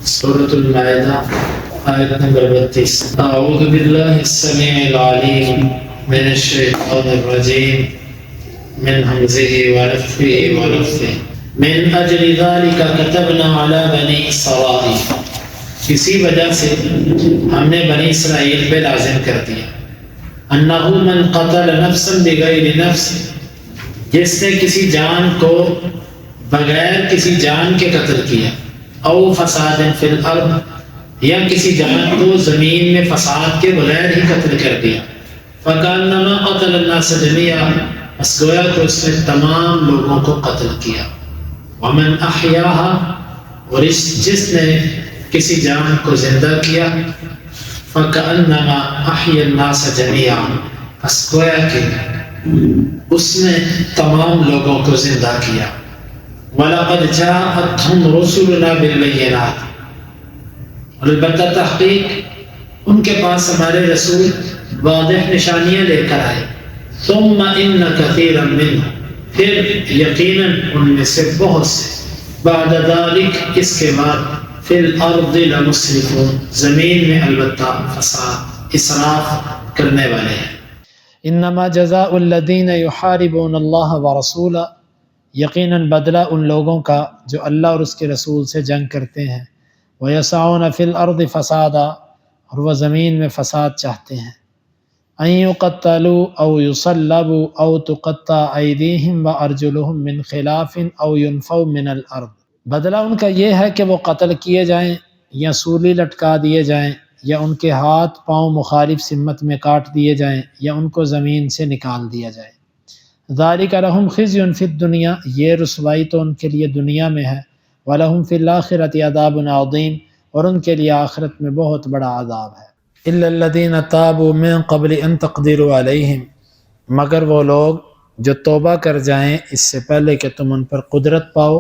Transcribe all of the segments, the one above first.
سورة المائدہ آیت نمبر 32۔ اعوذ باللہ السمیع العلیم من الشیطان الرجیم من حمزه ونفخه ونفثه من اجل ذلك كتبنا على بني اسرائیل، اسی وجہ سے ہم نے بنی اسرائیل پہ لازم کر دیا، انہ من قتل نفسا بغیر نفس، جس نے کسی جان کو بغیر کسی جان کے قتل کیا، او فساد فی الارض، یا کسی جان کو زمین میں فساد کے بغیر ہی قتل کر دیا، فکانما قتل الناس جميعا، بس گویا کہ اس نے تمام لوگوں کو قتل کیا، ومن احیاها، اور جس نے کسی جان کو زندہ کیا، فکانما احیا الناس جميعا، بس گویا کہ اس نے تمام لوگوں کو زندہ کیا، وَلَقَدْ جَاءَتْهُمْ رُسُلُنَا بِالْبَيِّنَاتِ، اور البتہ تحقیق ان کے پاس ہمارے رسول واضح نشانیاں لے کر آئے، ثُمَّ إِنَّ كَثِيرًا مِّنْهُمْ، پھر یقیناً ان میں سے بہت سے، بعد ذلك، اس کے بعد، فِي الْأَرْضِ لَمُسْرِفُونَ، زمین میں البتہ فساد اسراف کرنے والے ہیں۔ انما جزاء الذین یحاربون اللہ ورسولہ، یقیناً بدلہ ان لوگوں کا جو اللہ اور اس کے رسول سے جنگ کرتے ہیں، وَيَسْعَوْنَ فِي الْأَرْضِ فَسَادًا، اور وہ زمین میں فساد چاہتے ہیں، أَن يُقَتَّلُوا أَوْ يُصَلَّبُوا أَوْ تُقَطَّعَ أَيْدِيهِمْ وَأَرْجُلُهُمْ مِنْ خِلَافٍ أَوْ يُنْفَوْا مِنَ الْأَرْضِ، بدلہ ان کا یہ ہے کہ وہ قتل کیے جائیں یا سولی لٹکا دیے جائیں، یا ان کے ہاتھ پاؤں مخالف سمت میں کاٹ دیے جائیں، یا ان کو زمین سے نکال دیا جائے۔ ذالک لہم خزی فی الدنیا، یہ رسوائی تو ان کے لیے دنیا میں ہے، ولہم فی الآخرۃ عذاب عظیم، اور ان کے لیے آخرت میں بہت بڑا عذاب ہے۔ الا الذین تابوا من قبل ان تقدروا علیہم، مگر وہ لوگ جو توبہ کر جائیں اس سے پہلے کہ تم ان پر قدرت پاؤ،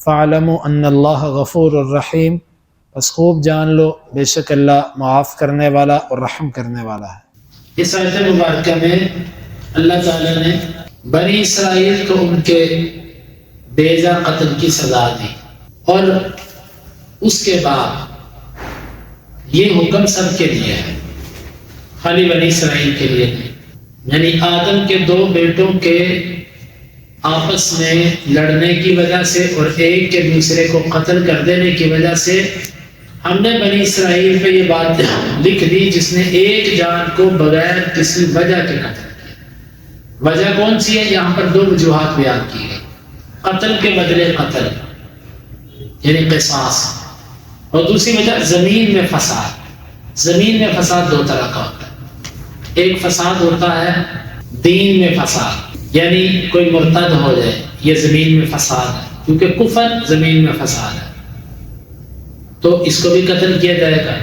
فاعلموا ان اللہ غفور الرحیم، بس خوب جان لو بے شک اللہ معاف کرنے والا اور رحم کرنے والا ہے۔ اس آیت مبارکہ میں اللہ تعالیٰ نے بنی اسرائیل کو ان کے بیجا قتل کی سزا دی، اور اس کے بعد یہ حکم سب کے لیے ہے، خالی بنی اسرائیل کے لیے نہیں، یعنی آدم کے دو بیٹوں کے آپس میں لڑنے کی وجہ سے اور ایک کے دوسرے کو قتل کر دینے کی وجہ سے ہم نے بنی اسرائیل پہ یہ بات لکھ دی، جس نے ایک جان کو بغیر کسی وجہ کے قتل کیا۔ وجہ کون سی ہے؟ یہاں پر دو وجوہات بیان کی گئی، قتل کے بدلے قتل یعنی قصاص، اور دوسری وجہ زمین میں فساد۔ زمین میں فساد دو طرح کا ہوتا ہے، ایک فساد ہوتا ہے دین میں فساد، یعنی کوئی مرتد ہو جائے، یہ زمین میں فساد ہے، کیونکہ کفر زمین میں فساد ہے تو اس کو بھی قتل کیا جائے گا۔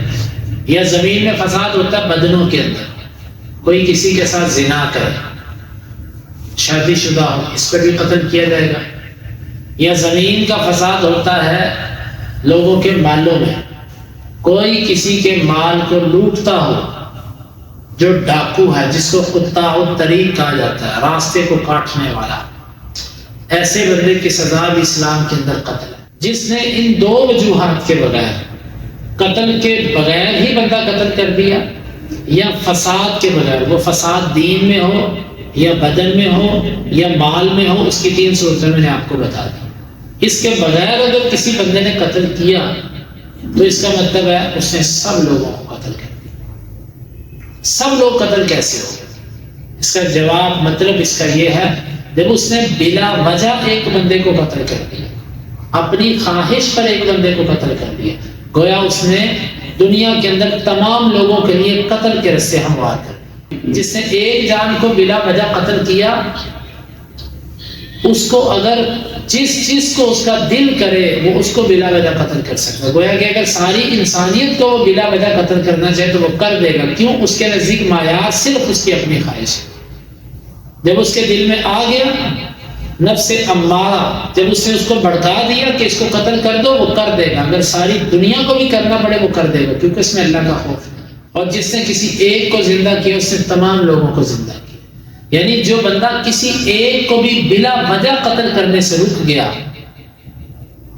یا زمین میں فساد ہوتا ہے بدنوں کے اندر، کوئی کسی کے ساتھ زنا کرے، شادی شدہ ہو، اس پر بھی قتل کیا جائے گا۔ یا زمین کا فساد ہوتا ہے لوگوں کے مالوں میں، کوئی کسی کے مال کو لوٹتا ہو، جو ڈاکو ہے، جس کو قطاع الطریق کہا جاتا ہے، راستے کو کاٹنے والا، ایسے بندے کی سزا بھی اسلام کے اندر قتل ہے۔ جس نے ان دو وجوہات کے بغیر، قتل کے بغیر ہی بندہ قتل کر دیا، یا فساد کے بغیر، وہ فساد دین میں ہو یا بدن میں ہو یا مال میں ہو، اس کی تین صورتیں میں نے آپ کو بتا دی۔ اس کے بغیر اگر کسی بندے نے قتل کیا تو اس کا مطلب ہے اس نے سب لوگوں کو قتل کر دیا۔ سب لوگ قتل کیسے ہو؟ اس کا جواب، مطلب اس کا یہ ہے، جب اس نے بلا وجہ ایک بندے کو قتل کر دیا، اپنی خواہش پر ایک بندے کو قتل کر دیا، گویا اس نے دنیا کے اندر تمام لوگوں کے لیے قتل کے رستے ہموار کر دیے۔ جس نے ایک جان کو بلا وجہ قتل کیا، اس کو اگر جس چیز کو اس کا دل کرے وہ اس کو بلا وجہ قتل کر سکتا ہے۔ گویا کہ اگر ساری انسانیت کو وہ بلا وجہ قتل کرنا چاہے تو وہ کر دے گا، کیوں؟ اس کے نزدیک معیار صرف اس کی اپنی خواہش ہے۔ جب اس کے دل میں آ گیا نفس امارہ، جب اس نے اس کو بھڑکا دیا کہ اس کو قتل کر دو، وہ کر دے گا، اگر ساری دنیا کو بھی کرنا پڑے وہ کر دے گا، کیونکہ اس میں اللہ کا خوف ہے۔ اور جس نے کسی ایک کو زندہ کیا اس نے تمام لوگوں کو زندہ کیا، یعنی جو بندہ کسی ایک کو بھی بلا وجہ قتل کرنے سے رک گیا،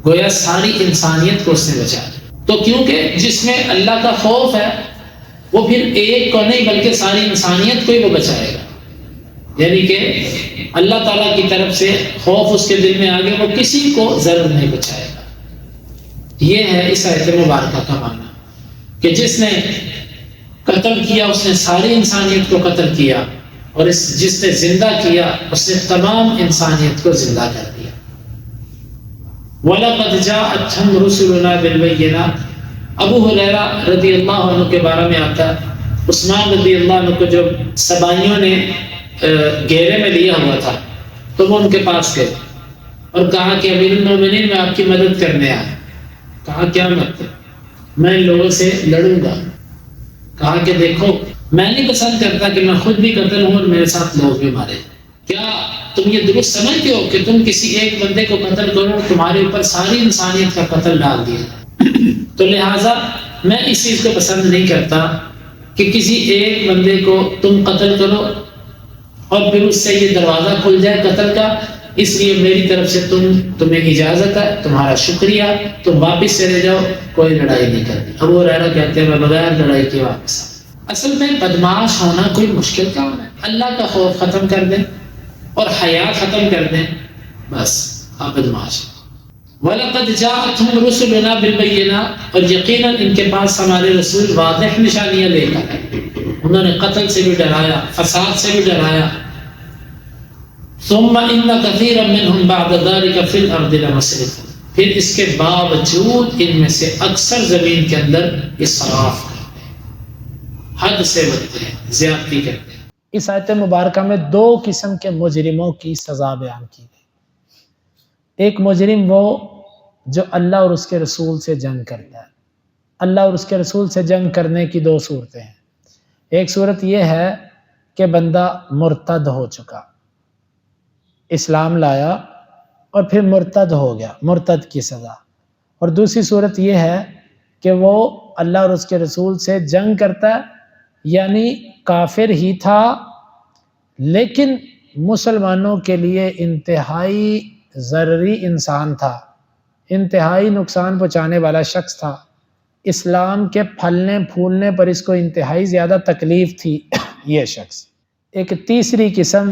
گویا ساری انسانیت کو اس نے بچا لیا۔ تو کیونکہ جس میں اللہ کا خوف ہے وہ پھر ایک کو نہیں بلکہ ساری انسانیت کو ہی وہ بچائے گا، یعنی کہ اللہ تعالیٰ کی طرف سے خوف اس کے دل میں آگے وہ کسی کو ضرر نہیں بچائے گا۔ یہ ہے اس آیت مبارکہ کا معنی کہ جس نے قتل کیا اس نے ساری انسانیت کو قتل کیا، اور جس نے زندہ کیا اس نے تمام انسانیت کو زندہ کر دیا۔ وَلَقَدْ جَاءَتْهُمْ رُسُلُنَا بِالْبَيِّنَاتِ۔ ابو ہریرہ رضی اللہ عنہ کے بارے میں آتا ہے، عثمان رضی اللہ عنہ کو جب سبائیوں نے گھیرے میں لیا ہوا تھا تو وہ ان کے پاس گئے اور کہا کہ امیر المومنین میں آپ کی مدد کرنے آیا۔ کہا کیا مطلب؟ میں ان لوگوں سے لڑوں گا۔ کہا کہ دیکھو میں نہیں پسند کرتا کہ میں خود بھی قتل ہوں اور میرے ساتھ لوگ بھی مارے۔ کیا تم یہ درست سمجھتے ہو کہ تم کسی ایک بندے کو قتل کرو تمہارے اوپر ساری انسانیت کا قتل ڈال دیا؟ تو لہٰذا میں اس چیز کو پسند نہیں کرتا کہ کسی ایک بندے کو تم قتل کرو اور پھر اس سے یہ دروازہ کھل جائے قتل کا۔ اس لیے میری طرف سے تمہیں اجازت ہے، تمہارا شکریہ، تم واپس چلے جاؤ، کوئی لڑائی نہیں کرنی۔ ابو ہریرہ کہتے ہیں میں بغیر لڑائی کے واپس آؤں۔ اصل میں بدمعاش ہونا کوئی مشکل کام ہے، اللہ کا خوف ختم کر دیں اور حیا ختم کر دیں، بس آپ بدمعاش ہیں۔ وَلَقَدْ جَاءَتْهُمْ رُسُلُنَا بِالْبَيِّنَاتِ، اور یقیناً ان کے پاس ہمارے رسول واضح نشانیاں لے کر آئے۔ انہوں نے قتل سے بھی ڈرایا، فساد سے بھی ڈرایا۔ ثُمَّ إِنَّ كَثِيرًا مِّنْهُمْ بَعْدَ ذَلِكَ فِي الْأَرْضِ لَمُسْرِفُونَ، پھر اس کے باوجود ان میں سے اکثر زمین کے اندر اسراف کرتے ہیں، حد سے بڑھتے ہیں، زیادتی کرتے ہیں۔ اس آیت مبارکہ میں دو قسم کے مجرموں کی سزا بیان کی گئی۔ ایک مجرم وہ جو اللہ اور اس کے رسول سے جنگ کرتا ہے۔ اللہ اور اس کے رسول سے جنگ کرنے کی دو صورتیں ہیں۔ ایک صورت یہ ہے کہ بندہ مرتد ہو چکا، اسلام لایا اور پھر مرتد ہو گیا، مرتد کی سزا۔ اور دوسری صورت یہ ہے کہ وہ اللہ اور اس کے رسول سے جنگ کرتا ہے، یعنی کافر ہی تھا لیکن مسلمانوں کے لیے انتہائی ضرری انسان تھا، انتہائی نقصان پہنچانے والا شخص تھا۔ اسلام کے پھلنے پھولنے پر اس کو انتہائی زیادہ تکلیف تھی یہ شخص۔ ایک تیسری قسم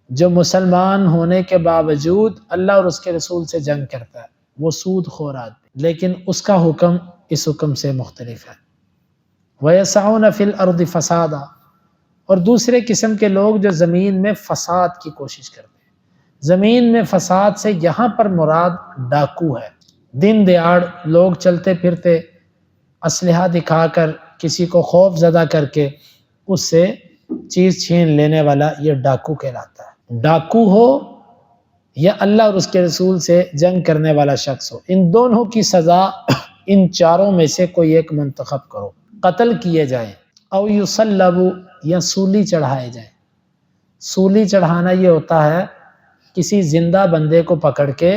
جو مسلمان ہونے کے باوجود اللہ اور اس کے رسول سے جنگ کرتا ہے، وہ سود خور آدمی، لیکن اس کا حکم اس حکم سے مختلف ہے۔ وَيَسْعَوْنَ فِي الْأَرْضِ فَسَادًا، اور دوسرے قسم کے لوگ جو زمین میں فساد کی کوشش کرتے ہیں۔ زمین میں فساد سے یہاں پر مراد ڈاکو ہے، دن دیہڑ لوگ چلتے پھرتے اسلحہ دکھا کر کسی کو خوف زدہ کر کے اس سے چیز چھین لینے والا یہ ڈاکو کہلاتا ہے۔ ڈاکو ہو یا اللہ اور اس کے رسول سے جنگ کرنے والا شخص ہو، ان دونوں کی سزا ان چاروں میں سے کوئی ایک منتخب کرو، قتل کیے جائیں، او یصلبوا، یا سولی چڑھائے جائیں۔ سولی چڑھانا یہ ہوتا ہے کسی زندہ بندے کو پکڑ کے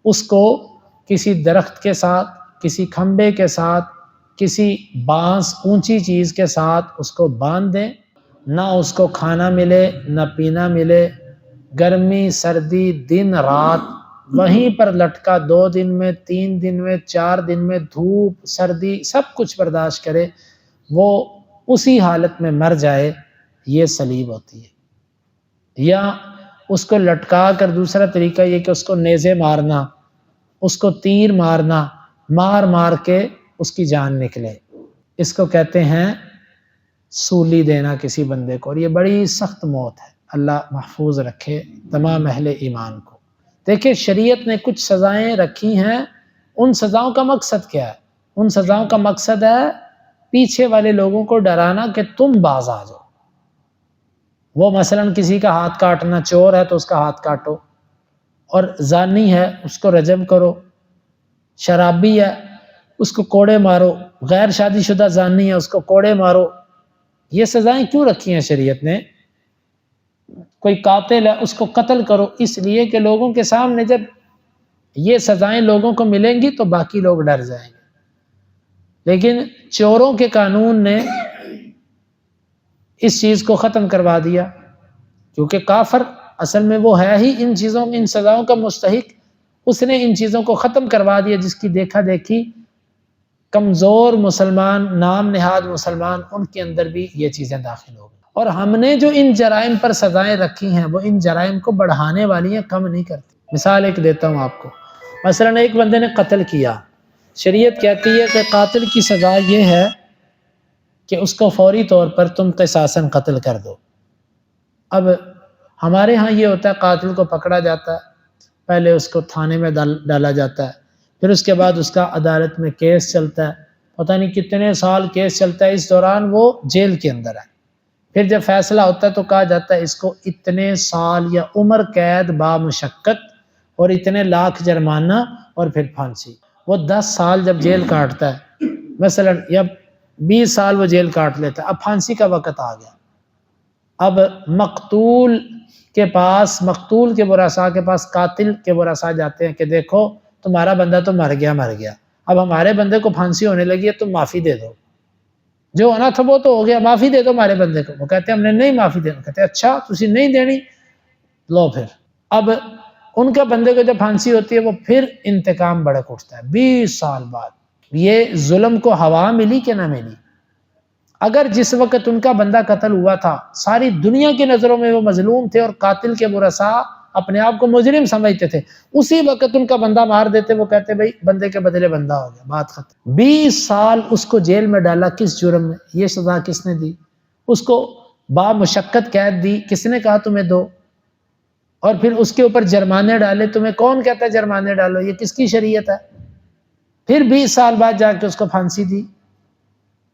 اس کو کسی درخت کے ساتھ، کسی کھمبے کے ساتھ، کسی بانس اونچی چیز کے ساتھ اس کو باندھ دیں، نہ اس کو کھانا ملے نہ پینا ملے، گرمی سردی دن رات وہیں پر لٹکا، 2 دن میں 3 دن میں 4 دن میں، دھوپ سردی سب کچھ برداشت کرے، وہ اسی حالت میں مر جائے، یہ صلیب ہوتی ہے۔ یا اس کو لٹکا کر دوسرا طریقہ یہ کہ اس کو نیزے مارنا، اس کو تیر مارنا، مار مار کے اس کی جان نکلے، اس کو کہتے ہیں سولی دینا کسی بندے کو، اور یہ بڑی سخت موت ہے۔ اللہ محفوظ رکھے تمام اہل ایمان کو۔ دیکھیں شریعت نے کچھ سزائیں رکھی ہیں، ان سزاؤں کا مقصد کیا ہے؟ ان سزاؤں کا مقصد ہے پیچھے والے لوگوں کو ڈرانا کہ تم باز آ جاؤ۔ وہ مثلاً کسی کا ہاتھ کاٹنا، چور ہے تو اس کا ہاتھ کاٹو، اور زانی ہے اس کو رجم کرو، شرابی ہے اس کو کوڑے مارو، غیر شادی شدہ زانی ہے اس کو کوڑے مارو۔ یہ سزائیں کیوں رکھی ہیں شریعت نے؟ کوئی قاتل ہے اس کو قتل کرو، اس لیے کہ لوگوں کے سامنے جب یہ سزائیں لوگوں کو ملیں گی تو باقی لوگ ڈر جائیں گے۔ لیکن چوروں کے قانون نے اس چیز کو ختم کروا دیا، کیونکہ کافر اصل میں وہ ہے ہی ان چیزوں، ان سزاؤں کا مستحق، اس نے ان چیزوں کو ختم کروا دیا جس کی دیکھا دیکھی کمزور مسلمان، نام نہاد مسلمان، ان کے اندر بھی یہ چیزیں داخل ہو گئی۔ اور ہم نے جو ان جرائم پر سزائیں رکھی ہیں وہ ان جرائم کو بڑھانے والی ہیں، کم نہیں کرتی۔ مثال ایک دیتا ہوں آپ کو، مثلا ایک بندے نے قتل کیا، شریعت کہتی ہے کہ قاتل کی سزا یہ ہے کہ اس کو فوری طور پر تم قصاصاً قتل کر دو۔ اب ہمارے ہاں یہ ہوتا ہے قاتل کو پکڑا جاتا ہے، پہلے اس کو تھانے میں ڈالا جاتا ہے، پھر اس کے بعد اس کا عدالت میں کیس چلتا ہے، پتہ نہیں کتنے سال کیس چلتا ہے، اس دوران وہ جیل کے اندر ہے۔ پھر جب فیصلہ ہوتا ہے تو کہا جاتا ہے اس کو اتنے سال یا عمر قید بامشقت اور اتنے لاکھ جرمانہ اور پھر پھانسی۔ وہ 10 سال جب جیل کاٹتا ہے مثلا، یا 20 سال وہ جیل کاٹ لیتا ہے، اب پھانسی کا وقت آ گیا۔ اب مقتول کے ورثاء کے پاس قاتل کے ورثاء جاتے ہیں کہ دیکھو تمہارا بندہ تو مر گیا، اب ہمارے بندے کو پھانسی ہونے لگی ہے، تم معافی دے دو، جو ہونا تھا وہ تو ہو گیا، معافی دے دو ہمارے بندے کو۔ وہ کہتے ہیں ہم نے نہیں معافی دینا، کہتے ہیں اچھا تسی نہیں دینی، لو پھر۔ اب ان کا بندے کو جب پھانسی ہوتی ہے وہ پھر انتقام بڑک اٹھتا ہے 20 سال بعد۔ یہ ظلم کو ہوا ملی کہ نہ ملی؟ اگر جس وقت ان کا بندہ قتل ہوا تھا ساری دنیا کی نظروں میں وہ مظلوم تھے اور قاتل کے ورثاء اپنے آپ کو مجرم سمجھتے تھے، اسی وقت ان کا بندہ مار دیتے، وہ کہتے بھائی بندے کے بدلے بندہ ہو گیا، بات ختم۔ 20 سال اس کو جیل میں ڈالا، کس جرم میں؟ یہ سزا کس نے دی؟ اس کو بامشقت قید دی، کس نے کہا تمہیں دو؟ اور پھر اس کے اوپر جرمانے ڈالے، تمہیں کون کہتا ہے جرمانے ڈالو؟ یہ کس کی شریعت ہے؟ پھر 20 سال بعد جا کے اس کو پھانسی دی۔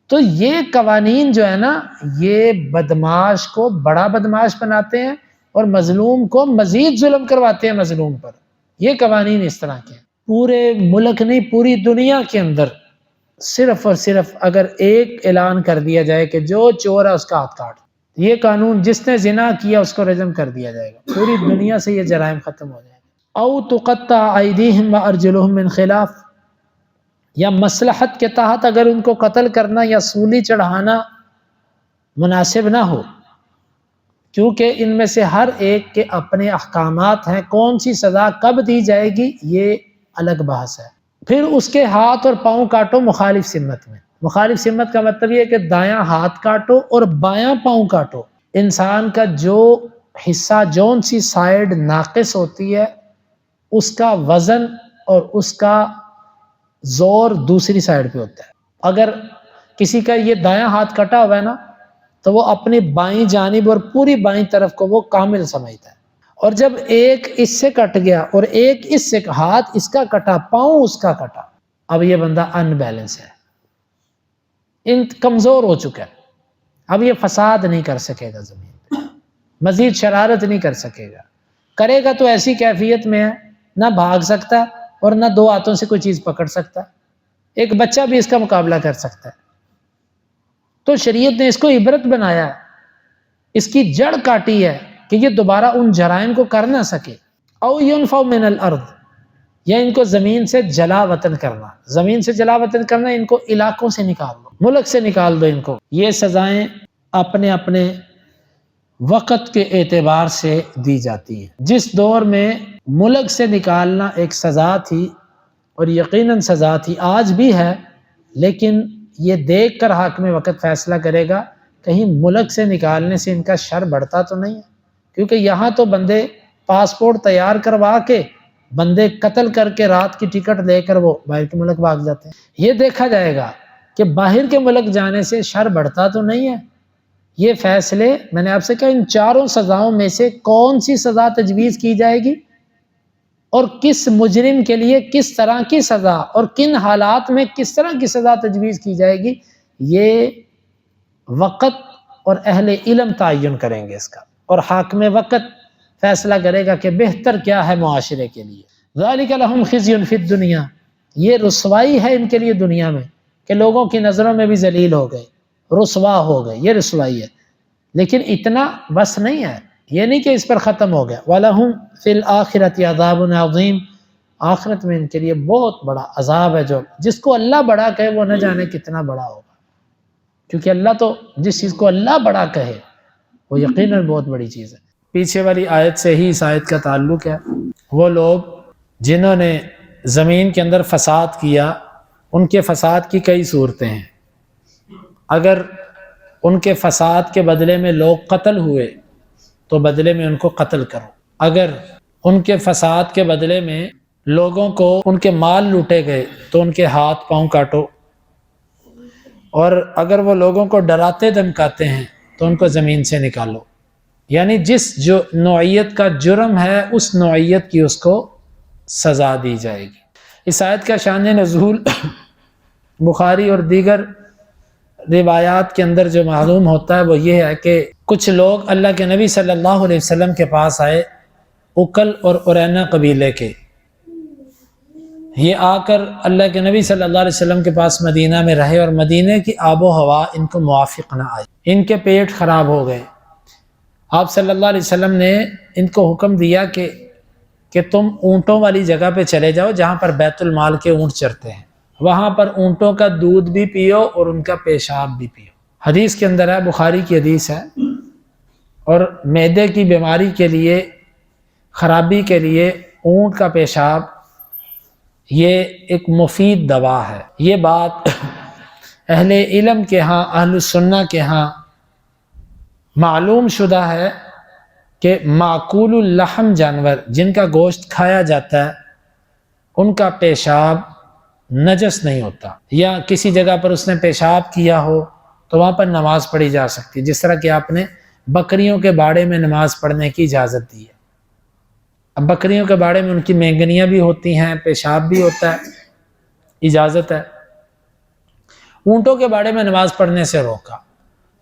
تو یہ قوانین جو ہے نا، یہ بدماش کو بڑا بدماش بناتے ہیں اور مظلوم کو مزید ظلم کرواتے ہیں مظلوم پر۔ یہ قوانین اس طرح کے ہیں۔ پورے ملک نہیں، پوری دنیا کے اندر صرف اور صرف اگر ایک اعلان کر دیا جائے کہ جو چور ہے اس کا ہاتھ کاٹ، یہ قانون جس نے زنا کیا اس کو رجم کر دیا جائے گا، پوری دنیا سے یہ جرائم ختم ہو جائیں گے۔ او تقطع ایدیہم وارجلہم من خلاف، یا مصلحت کے تحت اگر ان کو قتل کرنا یا سولی چڑھانا مناسب نہ ہو، کیونکہ ان میں سے ہر ایک کے اپنے احکامات ہیں، کون سی سزا کب دی جائے گی یہ الگ بحث ہے۔ پھر اس کے ہاتھ اور پاؤں کاٹو مخالف سمت میں۔ مخالف سمت کا مطلب یہ ہے کہ دایاں ہاتھ کاٹو اور بایاں پاؤں کاٹو۔ انسان کا جو حصہ، جون سی سائیڈ ناقص ہوتی ہے، اس کا وزن اور اس کا زور دوسری سائیڈ پہ ہوتا ہے۔ اگر کسی کا یہ دایاں ہاتھ کٹا ہوا ہے نا تو وہ اپنی بائیں جانب اور پوری بائیں طرف کو وہ کامل سمجھتا ہے، اور جب ایک اس سے کٹ گیا اور ایک اس سے، ہاتھ اس کا کٹا، پاؤں اس کا کٹا، اب یہ بندہ ان بیلنس ہے، کمزور ہو چکا ہے، اب یہ فساد نہیں کر سکے گا زمین پہ، مزید شرارت نہیں کر سکے گا، کرے گا تو ایسی کیفیت میں ہے نہ بھاگ سکتا ہے اور نہ 2 ہاتھوں سے کوئی چیز پکڑ سکتا ہے، ایک بچہ بھی اس کا مقابلہ کر سکتا ہے۔ تو شریعت نے اس کو عبرت بنایا ہے، اس کی جڑ کاٹی ہے کہ یہ دوبارہ ان جرائم کو کر نہ سکے۔ او ينفع من الارض، یا ان کو زمین سے جلا وطن کرنا۔ زمین سے جلا وطن کرنا، ان کو علاقوں سے نکال دو، ملک سے نکال دو ان کو۔ یہ سزائیں اپنے اپنے وقت کے اعتبار سے دی جاتی ہیں۔ جس دور میں ملک سے نکالنا ایک سزا تھی اور یقیناً سزا تھی، آج بھی ہے، لیکن یہ دیکھ کر حاکم وقت فیصلہ کرے گا کہیں ملک سے نکالنے سے ان کا شر بڑھتا تو نہیں ہے، کیونکہ یہاں تو بندے پاسپورٹ تیار کروا کے بندے قتل کر کے رات کی ٹکٹ لے کر وہ باہر کے ملک بھاگ جاتے ہیں۔ یہ دیکھا جائے گا کہ باہر کے ملک جانے سے شر بڑھتا تو نہیں ہے۔ یہ فیصلے میں نے آپ سے کہا ان 4 سزاؤں میں سے کون سی سزا تجویز کی جائے گی اور کس مجرم کے لیے کس طرح کی سزا اور کن حالات میں کس طرح کی سزا تجویز کی جائے گی، یہ وقت اور اہل علم تعین کریں گے اس کا، اور حاکم وقت فیصلہ کرے گا کہ بہتر کیا ہے معاشرے کے لیے۔ ذالک لہم خزی فی الدنیا، یہ رسوائی ہے ان کے لیے دنیا میں کہ لوگوں کی نظروں میں بھی ذلیل ہو گئے، رسوا ہو گئے، یہ رسوائی ہے۔ لیکن اتنا بس نہیں ہے، یہ نہیں کہ اس پر ختم ہو گیا۔ وَلَهُمْ فِي الْآخِرَةِ عَذَابٌ عَظِيمٌ، آخرت میں ان کے لیے بہت بڑا عذاب ہے، جو جس کو اللہ بڑا کہے وہ نہ جانے کتنا بڑا ہوگا، کیونکہ اللہ تو جس چیز کو اللہ بڑا کہے وہ یقیناً بہت بڑی چیز ہے۔ پیچھے والی آیت سے ہی اس آیت کا تعلق ہے۔ وہ لوگ جنہوں نے زمین کے اندر فساد کیا ان کے فساد کی کئی صورتیں ہیں. اگر ان کے فساد کے بدلے میں لوگ قتل ہوئے تو بدلے میں ان کو قتل کرو. اگر ان کے فساد کے بدلے میں لوگوں کو ان کے مال لوٹے گئے تو ان کے ہاتھ پاؤں کاٹو. اور اگر وہ لوگوں کو ڈراتے دھمکاتے ہیں تو ان کو زمین سے نکالو. یعنی جس جو نوعیت کا جرم ہے اس نوعیت کی اس کو سزا دی جائے گی. اس آیت کا شان نزول بخاری اور دیگر روایات کے اندر جو معلوم ہوتا ہے وہ یہ ہے کہ کچھ لوگ اللہ کے نبی صلی اللہ علیہ وسلم کے پاس آئے، اکل اور ارینا قبیلے کے. یہ آ کر اللہ کے نبی صلی اللہ علیہ وسلم کے پاس مدینہ میں رہے اور مدینہ کی آب و ہوا ان کو موافق نہ آئی، ان کے پیٹ خراب ہو گئے. آپ صلی اللہ علیہ وسلم نے ان کو حکم دیا کہ تم اونٹوں والی جگہ پہ چلے جاؤ جہاں پر بیت المال کے اونٹ چرتے ہیں، وہاں پر اونٹوں کا دودھ بھی پیو اور ان کا پیشاب بھی پیو. حدیث کے اندر ہے، بخاری کی حدیث ہے. اور معدے کی بیماری کے لیے، خرابی کے لیے اونٹ کا پیشاب یہ ایک مفید دوا ہے. یہ بات اہل علم کے ہاں، اہل سنہ کے ہاں معلوم شدہ ہے کہ معقول اللحم جانور جن کا گوشت کھایا جاتا ہے ان کا پیشاب نجس نہیں ہوتا. یا کسی جگہ پر اس نے پیشاب کیا ہو تو وہاں پر نماز پڑھی جا سکتی ہے، جس طرح کہ آپ نے بکریوں کے باڑے میں نماز پڑھنے کی اجازت دی ہے. اب بکریوں کے باڑے میں ان کی مینگنیاں بھی ہوتی ہیں، پیشاب بھی ہوتا ہے، اجازت ہے. اونٹوں کے باڑے میں نماز پڑھنے سے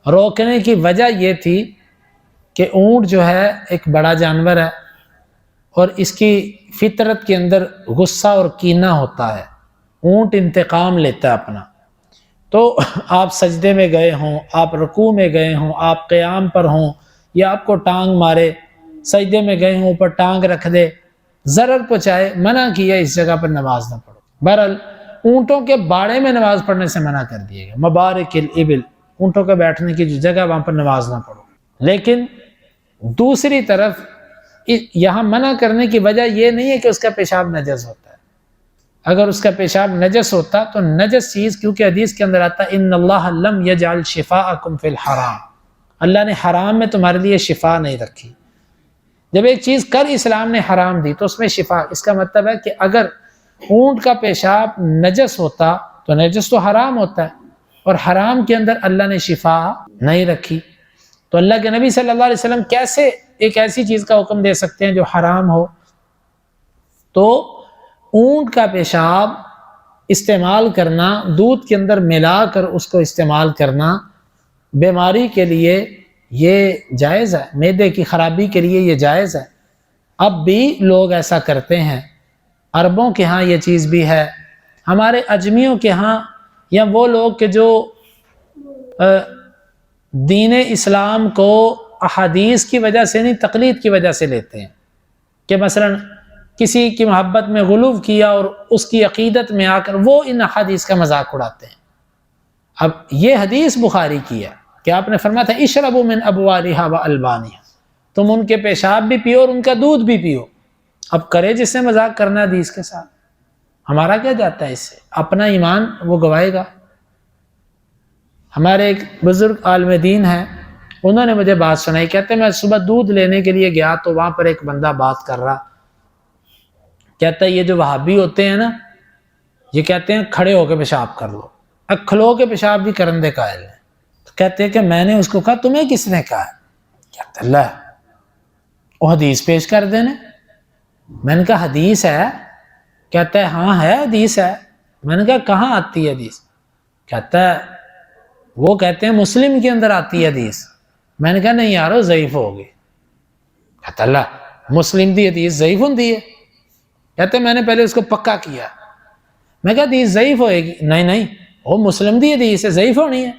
روکنے کی وجہ یہ تھی کہ اونٹ جو ہے ایک بڑا جانور ہے اور اس کی فطرت کے اندر غصہ اور کینہ ہوتا ہے. اونٹ انتقام لیتا ہے اپنا. تو آپ سجدے میں گئے ہوں، آپ رکوع میں گئے ہوں، آپ قیام پر ہوں، یا آپ کو ٹانگ مارے، سجدے میں گئے ہوں اوپر ٹانگ رکھ دے، ضرر پہنچائے، منع کیا اس جگہ پر نماز نہ پڑھو. بہرحال اونٹوں کے باڑے میں نماز پڑھنے سے منع کر دیے گا. مبارک الابل، اونٹوں کے بیٹھنے کی جو جگہ وہاں پر نماز نہ پڑھو. لیکن دوسری طرف یہاں منع کرنے کی وجہ یہ نہیں ہے کہ اس کا پیشاب نجس ہوتا ہے. اگر اس کا پیشاب نجس ہوتا تو نجس چیز، کیونکہ حدیث کے اندر آتا ان اللہ لم یجعل شفاءکم فی الحرام، اللہ نے حرام میں تمہارے لیے شفا نہیں رکھی. جب ایک چیز کر اسلام نے حرام دی تو اس میں شفا، اس کا مطلب ہے کہ اگر اونٹ کا پیشاب نجس ہوتا تو نجس تو حرام ہوتا ہے، اور حرام کے اندر اللہ نے شفا نہیں رکھی. تو اللہ کے نبی صلی اللہ علیہ وسلم کیسے ایک ایسی چیز کا حکم دے سکتے ہیں جو حرام ہو؟ تو اونٹ کا پیشاب استعمال کرنا، دودھ کے اندر ملا کر اس کو استعمال کرنا بیماری کے لیے یہ جائز ہے، معدے کی خرابی کے لیے یہ جائز ہے. اب بھی لوگ ایسا کرتے ہیں. عربوں کے ہاں یہ چیز بھی ہے، ہمارے اجمیوں کے ہاں، یا وہ لوگ کہ جو دین اسلام کو احادیث کی وجہ سے نہیں تقلید کی وجہ سے لیتے ہیں، کہ مثلا کسی کی محبت میں غلو کیا اور اس کی عقیدت میں آ کر وہ ان احادیث کا مذاق اڑاتے ہیں. اب یہ حدیث بخاری کی ہے کہ آپ نے فرمایا تھا اشربوا من ابوالها والبانها، تم ان کے پیشاب بھی پیو اور ان کا دودھ بھی پیو. اب کرے جس سے مذاق کرنا حدیث کے ساتھ، ہمارا کیا جاتا ہے اس سے؟ اپنا ایمان وہ گوائے گا. ہمارے ایک بزرگ عالم دین ہیں، انہوں نے مجھے بات سنائی، کہتے میں صبح دودھ لینے کے لیے گیا تو وہاں پر ایک بندہ بات کر رہا، کہتا ہے یہ جو وہابی ہوتے ہیں نا، یہ کہتے ہیں کھڑے ہو کے پیشاب کر لو. اب کھلو کے پیشاب بھی کرندے قائل ہیں. کہتے ہیں کہ میں نے اس کو کہا تمہیں کس نے کہا؟ کہتا اللہ وہ حدیث پیش کر دینے. میں نے کہا حدیث ہے؟ کہتا ہے ہاں ہے حدیث ہے. میں نے کہا کہاں آتی ہے حدیث؟ کہتا ہے وہ کہتے ہیں مسلم کے اندر آتی ہے حدیث. میں نے کہا نہیں یارو ضعیف ہوگی. کہتا اللہ مسلم دی حدیث ضعیف ہوندی ہے؟ کہتے ہیں میں نے پہلے اس کو پکا کیا. میں کہا حدیث ضعیف ہوئے گی؟ نہیں وہ مسلم دی حدیث ہے، ضعیف ہونی ہے.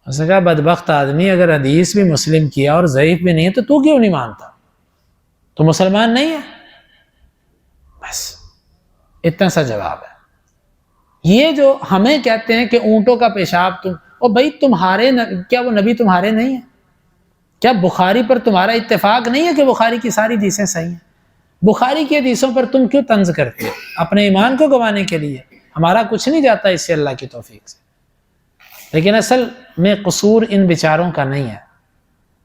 اس نے کہا بدبخت آدمی، اگر حدیث بھی مسلم کیا اور ضعیف بھی نہیں ہے تو کیوں نہیں مانتا؟ تو مسلمان نہیں ہے؟ بس اتنا سا جواب ہے. یہ جو ہمیں کہتے ہیں کہ اونٹوں کا پیشاب اور بھائی تمہارے کیا وہ نبی تمہارے نہیں ہیں؟ کیا بخاری پر تمہارا اتفاق نہیں ہے کہ بخاری کی ساری حدیثیں صحیح ہیں؟ بخاری کی حدیثوں پر تم کیوں طنز کرتے ہو؟ اپنے ایمان کو گوانے کے لیے. ہمارا کچھ نہیں جاتا اس سے اللہ کی توفیق سے. لیکن اصل میں قصور ان بیچاروں کا نہیں ہے،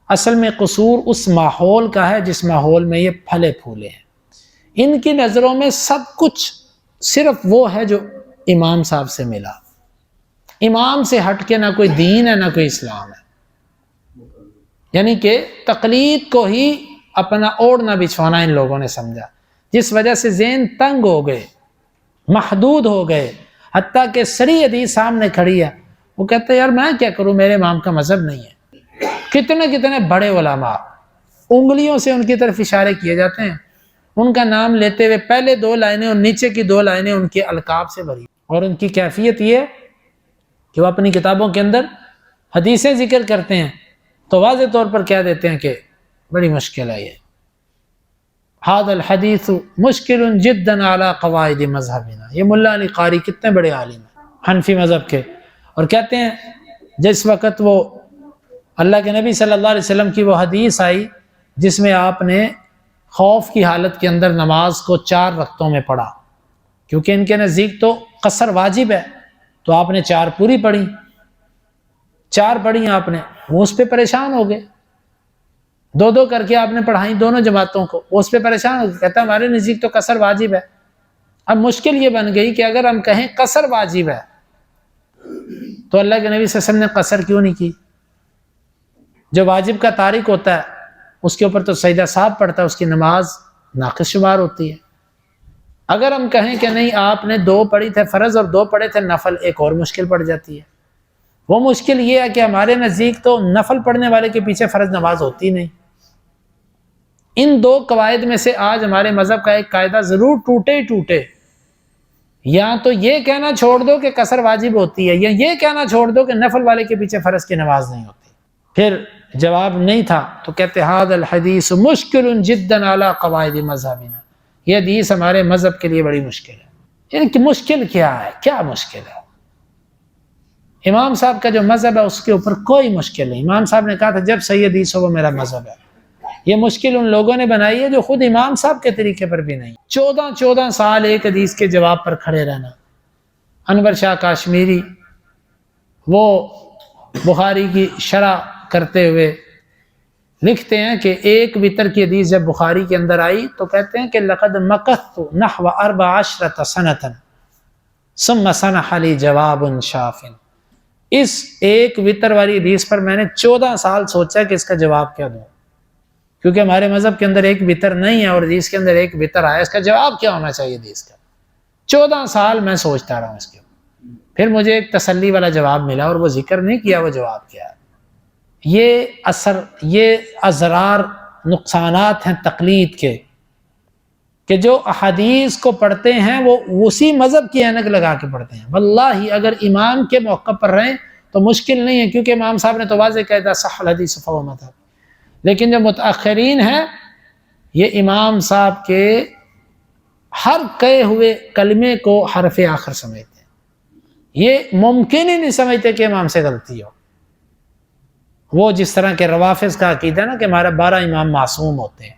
اصل میں قصور اس ماحول کا ہے جس ماحول میں یہ پھلے پھولے ہیں. ان کی نظروں میں سب کچھ صرف وہ ہے جو امام صاحب سے ملا. امام سے ہٹ کے نہ کوئی دین ہے نہ کوئی اسلام ہے. یعنی کہ تقلید کو ہی اپنا اوڑھنا بچھونا ان لوگوں نے سمجھا، جس وجہ سے ذہن تنگ ہو گئے، محدود ہو گئے. حتیٰ کہ صریح حدیث سامنے کھڑی ہے، وہ کہتے ہیں یار میں کیا کروں، میرے امام کا مذہب نہیں ہے. کتنے بڑے علماء انگلیوں سے ان کی طرف اشارے کیے جاتے ہیں، ان کا نام لیتے ہوئے پہلے 2 لائنیں اور نیچے کی 2 لائنیں ان کے القاب سے بھری. اور ان کی کیفیت یہ ہے کہ وہ اپنی کتابوں کے اندر حدیثیں ذکر کرتے ہیں تو واضح طور پر کہہ دیتے ہیں کہ بڑی مشکل ہے. یہ هذا الحدیث مشکل جدا علی قواعد مذہبنا. یہ ملا علی قاری کتنے بڑے عالم ہیں حنفی مذہب کے، اور کہتے ہیں جس وقت وہ اللہ کے نبی صلی اللہ علیہ وسلم کی وہ حدیث آئی جس میں آپ نے خوف کی حالت کے اندر نماز کو 4 رکعتوں میں پڑھا، کیونکہ ان کے نزدیک تو قصر واجب ہے، تو آپ نے 4 پوری پڑھی، 4 پڑھی آپ نے. وہ اس پہ پریشان ہو گئے، 2 کر کے آپ نے پڑھائی دونوں جماعتوں کو، وہ اس پہ پریشان ہو گئے. کہتا ہمارے نزدیک تو قصر واجب ہے. اب مشکل یہ بن گئی کہ اگر ہم کہیں قصر واجب ہے تو اللہ کے نبی صلی اللہ علیہ وسلم نے قصر کیوں نہیں کی؟ جو واجب کا تارک ہوتا ہے اس کے اوپر تو سجدہ صاحب پڑتا ہے، اس کی نماز ناقص شمار ہوتی ہے. اگر ہم کہیں کہ نہیں آپ نے 2 پڑھی تھے فرض اور 2 پڑھے تھے نفل، ایک اور مشکل پڑ جاتی ہے. وہ مشکل یہ ہے کہ ہمارے نزدیک تو نفل پڑھنے والے کے پیچھے فرض نماز ہوتی نہیں. ان 2 قواعد میں سے آج ہمارے مذہب کا ایک قاعدہ ضرور ٹوٹے ہی ٹوٹے. یا تو یہ کہنا چھوڑ دو کہ قصر واجب ہوتی ہے، یا یہ کہنا چھوڑ دو کہ نفل والے کے پیچھے فرض کی نماز نہیں ہوتی. پھر جواب نہیں تھا تو کہتے هذا الحدیث مشکل جدا علی قواعد مذہبنا. یہ حدیث ہمارے مذہب کے لیے بڑی مشکل ہے. یعنی کہ مشکل کیا ہے؟ کیا مشکل ہے؟ امام صاحب کا جو مذہب ہے اس کے اوپر کوئی مشکل نہیں. امام صاحب نے کہا تھا جب صحیح حدیث ہو وہ میرا مذہب ہے. یہ مشکل ان لوگوں نے بنائی ہے جو خود امام صاحب کے طریقے پر بھی نہیں. 14 سال ایک حدیث کے جواب پر کھڑے رہنا. انور شاہ کاشمیری وہ بخاری کی شرح کرتے ہوئے لکھتے ہیں کہ ایک وتر کی حدیث جب بخاری کے اندر آئی تو کہتے ہیں کہ لقد مکثت نحو 14 سنة ثم سنح لی جواب شاف. اس ایک وتر والی حدیث پر میں نے 14 سال سوچا کہ اس کا جواب کیا دوں، کیونکہ ہمارے مذہب کے اندر ایک وتر نہیں ہے اور حدیث کے اندر ایک وتر آیا، اس کا جواب کیا ہونا چاہیے حدیث کا. 14 سال میں سوچتا رہا ہوں اس کے. پھر مجھے ایک تسلی والا جواب ملا اور وہ ذکر نہیں کیا وہ جواب کیا ہے. یہ اثر، یہ اضرار، نقصانات ہیں تقلید کے کہ جو احادیث کو پڑھتے ہیں وہ اسی مذہب کی اینک لگا کے پڑھتے ہیں. واللہ اگر امام کے موقع پر رہیں تو مشکل نہیں ہے، کیونکہ امام صاحب نے تو واضح کہا تھا صح الحدیث فہو مذہب. لیکن جو متاخرین ہیں یہ امام صاحب کے ہر کہے ہوئے کلمے کو حرف آخر سمجھتے ہیں. یہ ممکن ہی نہیں سمجھتے کہ امام سے غلطی ہو. وہ جس طرح کے روافظ کا عقیدہ نا کہ ہمارا 12 امام معصوم ہوتے ہیں،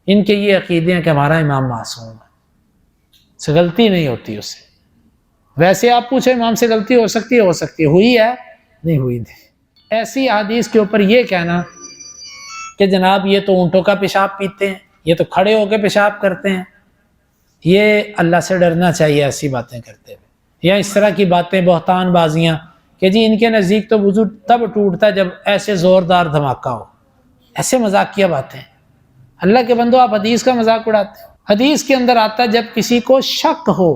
ان کے یہ عقیدے ہیں کہ ہمارا امام معصوم ہے، سے غلطی نہیں ہوتی اس سے. ویسے آپ پوچھیں امام سے غلطی ہو سکتی ہے، ہوئی ہے نہیں ہوئی نہیں. ایسی حدیث کے اوپر یہ کہنا کہ جناب یہ تو اونٹوں کا پیشاب پیتے ہیں، یہ تو کھڑے ہو کے پیشاب کرتے ہیں، یہ اللہ سے ڈرنا چاہیے ایسی باتیں کرتے ہوئے. یا اس طرح کی باتیں، بہتان بازیاں کہ جی ان کے نزدیک تو وضو تب ٹوٹتا ہے جب ایسے زوردار دھماکہ ہو. ایسے مذاقیہ باتیں. اللہ کے بندو آپ حدیث کا مذاق اڑاتے ہیں. حدیث کے اندر آتا ہے جب کسی کو شک ہو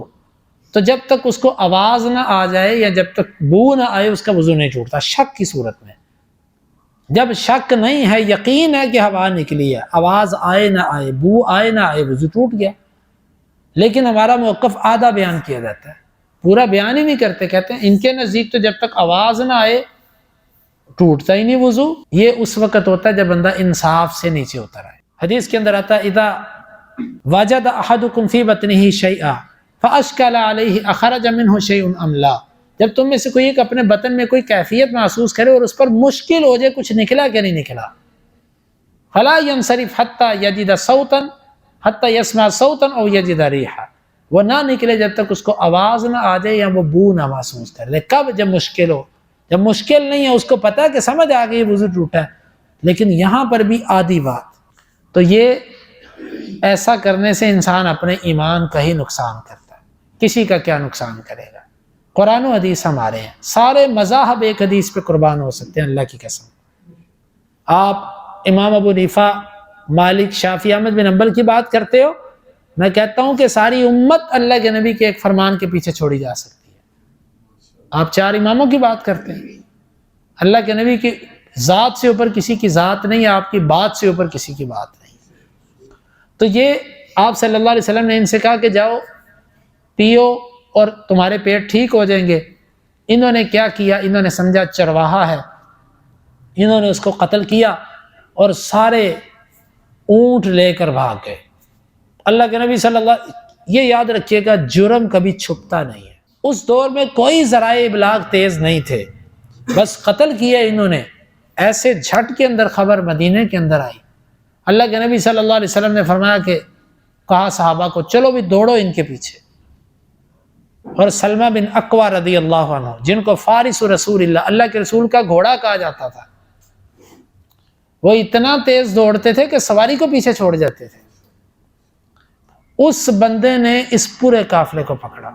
تو جب تک اس کو آواز نہ آ جائے یا جب تک بو نہ آئے اس کا وضو نہیں ٹوٹتا. شک کی صورت میں. جب شک نہیں ہے، یقین ہے کہ ہوا نکلی ہے، آواز آئے نہ آئے، بو آئے نہ آئے، وضو ٹوٹ گیا. لیکن ہمارا موقف آدھا بیان کیا جاتا ہے، پورا بیان ہی نہیں کرتے. کہتے ہیں ان کے نزدیک تو جب تک آواز نہ آئے ٹوٹتا ہی نہیں وضو. یہ اس وقت ہوتا ہے جب بندہ انصاف سے نیچے اتر آئے. حدیث کے اندر آتا ہے اذا وجد احدکم فی بطنہ شیئا فاشکل علیہ اخرج منہ شیء ام لا. جب تم میں سے کوئی ایک اپنے بطن میں کوئی کیفیت محسوس کرے اور اس پر مشکل ہو جائے کچھ نکلا کہ نہیں نکلا، فلا ینصرف حتی یجد صوتا حتی یسمع صوتا او یجد ریحا. وہ نہ نکلے جب تک اس کو آواز نہ آ جائے یا وہ بو نہ محسوس کر لے. کب؟ جب مشکل ہو. جب مشکل نہیں ہے، اس کو پتہ ہے کہ سمجھ آ گئی وضو ٹوٹا ہے، لیکن یہاں پر بھی آدھی بات. تو یہ ایسا کرنے سے انسان اپنے ایمان کا ہی نقصان کرتا ہے، کسی کا کیا نقصان کرے گا. قرآن و حدیث ہمارے ہیں، سارے مذاہب ایک حدیث پہ قربان ہو سکتے ہیں، اللہ کی قسم. آپ امام ابو حنیفہ، مالک، شافعی، احمد بن حنبل کی بات کرتے ہو، میں کہتا ہوں کہ ساری امت اللہ کے نبی کے ایک فرمان کے پیچھے چھوڑی جا سکتی ہے. آپ 4 اماموں کی بات کرتے ہیں، اللہ کے نبی کی ذات سے اوپر کسی کی ذات نہیں ہے، آپ کی بات سے اوپر کسی کی بات نہیں. تو یہ آپ صلی اللہ علیہ وسلم نے ان سے کہا کہ جاؤ پیو اور تمہارے پیٹ ٹھیک ہو جائیں گے. انہوں نے کیا کیا؟ انہوں نے سمجھا چرواہا ہے، انہوں نے اس کو قتل کیا اور سارے اونٹ لے کر بھاگ گئے. اللہ کے نبی صلی اللہ، یہ یاد رکھیے گا، جرم کبھی چھپتا نہیں ہے. اس دور میں کوئی ذرائع ابلاغ تیز نہیں تھے، بس قتل کیا انہوں نے. ایسے جھٹ کے اندر خبر مدینے کے اندر آئی. اللہ کے نبی صلی اللہ علیہ وسلم نے فرمایا کہ کہا صحابہ کو چلو بھی دوڑو ان کے پیچھے. اور سلمہ بن اکوع رضی اللہ عنہ، جن کو فارس رسول اللہ، اللہ کے رسول کا گھوڑا کہا جاتا تھا، وہ اتنا تیز دوڑتے تھے کہ سواری کو پیچھے چھوڑ جاتے تھے. اس بندے نے اس پورے قافلے کو پکڑا.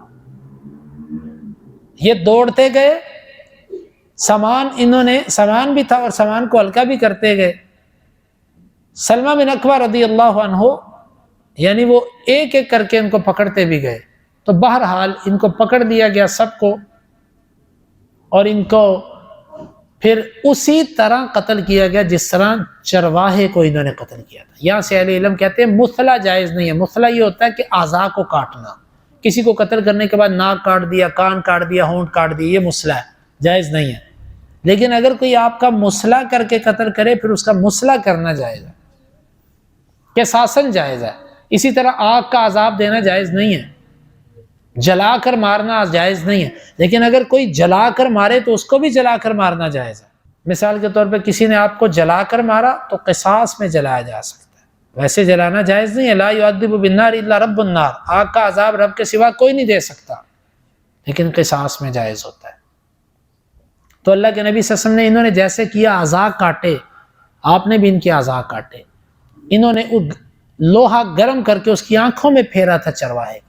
یہ دوڑتے گئے، سامان بھی تھا اور سامان کو ہلکا بھی کرتے گئے. سلمہ بن اکوع رضی اللہ عنہ یعنی وہ ایک ایک کر کے ان کو پکڑتے بھی گئے. تو بہرحال ان کو پکڑ لیا گیا سب کو، اور ان کو پھر اسی طرح قتل کیا گیا جس طرح چرواہے کو انہوں نے قتل کیا تھا. یہاں سے اہل علم کہتے ہیں مثلا جائز نہیں ہے. مثلا یہ ہوتا ہے کہ اعضاء کو کاٹنا، کسی کو قتل کرنے کے بعد ناک کاٹ دیا، کان کاٹ دیا، ہونٹ کاٹ دیا، یہ مثلا ہے، جائز نہیں ہے. لیکن اگر کوئی آپ کا مثلا کر کے قتل کرے پھر اس کا مثلا کرنا جائز ہے، قصاصاً جائز ہے. اسی طرح آگ کا عذاب دینا جائز نہیں ہے، جلا کر مارنا جائز نہیں ہے. لیکن اگر کوئی جلا کر مارے تو اس کو بھی جلا کر مارنا جائز ہے. مثال کے طور پہ کسی نے آپ کو جلا کر مارا تو قصاص میں جلایا جا سکتا ہے، ویسے جلانا جائز نہیں ہے. لا يعذب بالنار الا رب النار، آگ کا عذاب رب کے سوا کوئی نہیں دے سکتا، لیکن قصاص میں جائز ہوتا ہے. تو اللہ کے نبی صلی اللہ علیہ وسلم نے انہوں نے جیسے کیا اعضاء کاٹے، آپ نے بھی ان کے اعضاء کاٹے. انہوں نے لوہا گرم کر کے اس کی آنکھوں میں پھیرا تھا چرواہے،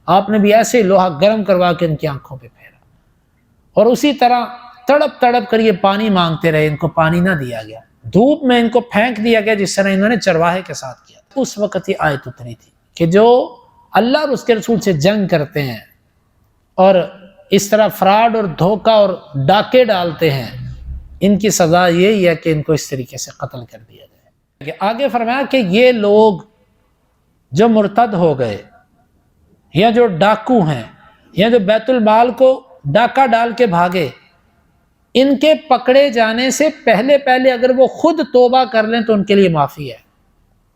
آپ نے بھی ایسے لوہا گرم کروا کے ان کی آنکھوں پہ پھیرا. اور اسی طرح تڑپ تڑپ کر یہ پانی مانگتے رہے، ان کو پانی نہ دیا گیا. دھوپ میں ان کو پھینک دیا گیا جس طرح انہوں نے چرواہے کے ساتھ کیا. اس وقت یہ آیت اتری تھی کہ جو اللہ اور اس کے رسول سے جنگ کرتے ہیں اور اس طرح فراڈ اور دھوکہ اور ڈاکے ڈالتے ہیں، ان کی سزا یہی ہے کہ ان کو اس طریقے سے قتل کر دیا جائے. آگے فرمایا کہ یہ لوگ جو مرتد ہو گئے یا جو ڈاکو ہیں یا جو بیت المال کو ڈاکہ ڈال کے بھاگے، ان کے پکڑے جانے سے پہلے اگر وہ خود توبہ کر لیں تو ان کے لیے معافی ہے.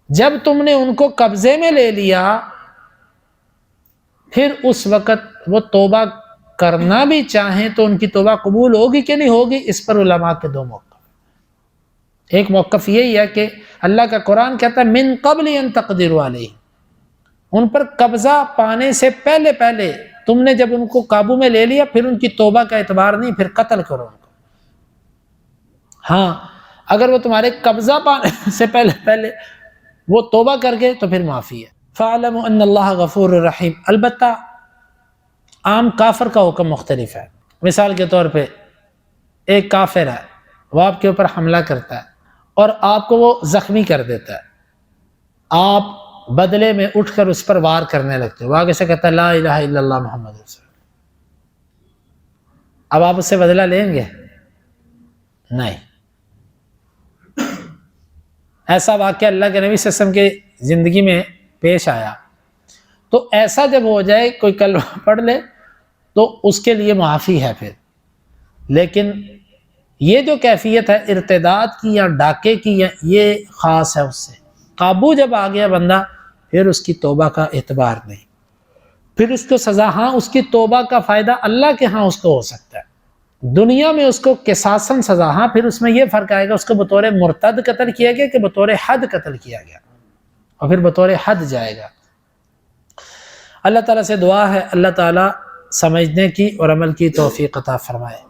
جب تم نے ان کو قبضے میں لے لیا پھر اس وقت وہ توبہ کرنا بھی چاہیں تو ان کی توبہ قبول ہوگی کہ نہیں ہوگی، اس پر علماء کے 2 موقف. ایک موقف یہی ہے کہ اللہ کا قرآن کہتا ہے من قبل ان تقدروا علیہ، ان پر قبضہ پانے سے پہلے تم نے جب ان کو قابو میں لے لیا پھر ان کی توبہ کا اعتبار نہیں، پھر قتل کرو ان کو. ہاں اگر وہ تمہارے قبضہ پانے سے پہلے وہ توبہ کر گئے تو پھر معافی ہے. فَاعْلَمُوا أَنَّ اللَّهَ غَفُورٌ رَحِيمٌ. البتہ عام کافر کا حکم مختلف ہے. مثال کے طور پہ ایک کافر ہے، وہ آپ کے اوپر حملہ کرتا ہے اور آپ کو وہ زخمی کر دیتا ہے، آپ بدلے میں اٹھ کر اس پر وار کرنے لگتے ہو، وہ آگے سے کہتا ہے لا الہ الا اللہ محمد رسول اللہ. اب آپ اس سے بدلہ لیں گے؟ نہیں. ایسا واقعہ اللہ کے نبی صلی اللہ علیہ وسلم کی زندگی میں پیش آیا. تو ایسا جب ہو جائے کوئی کلمہ پڑھ لے تو اس کے لیے معافی ہے پھر. لیکن یہ جو کیفیت ہے ارتداد کی یا ڈاکے کی، یہ خاص ہے اس سے. قابو جب آ گیا بندہ پھر اس کی توبہ کا اعتبار نہیں، پھر اس کو سزا، ہاں اس کی توبہ کا فائدہ اللہ کے ہاں اس کو ہو سکتا ہے، دنیا میں اس کو قصاصاً سزا. ہاں پھر اس میں یہ فرق آئے گا اس کو بطور مرتد قتل کیا گیا کہ بطور حد قتل کیا گیا، اور پھر بطور حد جائے گا. اللہ تعالیٰ سے دعا ہے اللہ تعالیٰ سمجھنے کی اور عمل کی توفیق عطا فرمائے۔